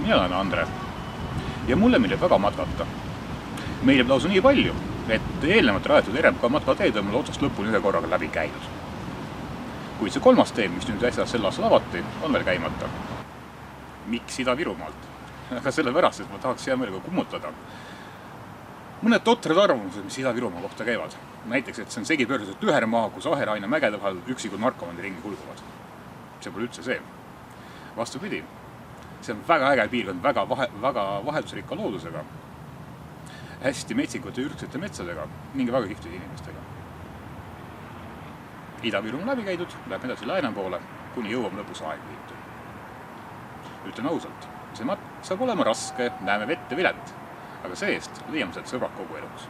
Mina olen Andre ja mulle meeldib väga matkata. Meeldib lausa nii palju, et eelnevalt rajatud RMK matkateed on mul otsast lõpuni ühe korraga läbi käidud. Kuid see kolmas tee, mis nüüd äsja sel aastal avati, on veel käimata. Miks Ida-Virumaalt? Aga sellepärast, et ma tahaks hea meelega kummutada mõned totrad arvamused, mis Ida-Virumaa kohta käivad. Näiteks, et see on segipöörduselt ühermaa, kus Aheraina mägede vahel üksikud narkomandi ringi kulguvad. See pole üldse see. Vastupidi, see on väga äge piirkond, väga vaheldusrikka loodusega, hästi metsikute ürgsete metsadega ning väga kihvtide inimestega. Ida-Virumaa läbi käidud, läheb edasi Lääne poole, kuni jõuab lõpus Aegviitu. Ütlen ausalt, see matk saab olema raske, näeme vette vilet, aga see-eest leiame sealt sõbrad kogu eluks.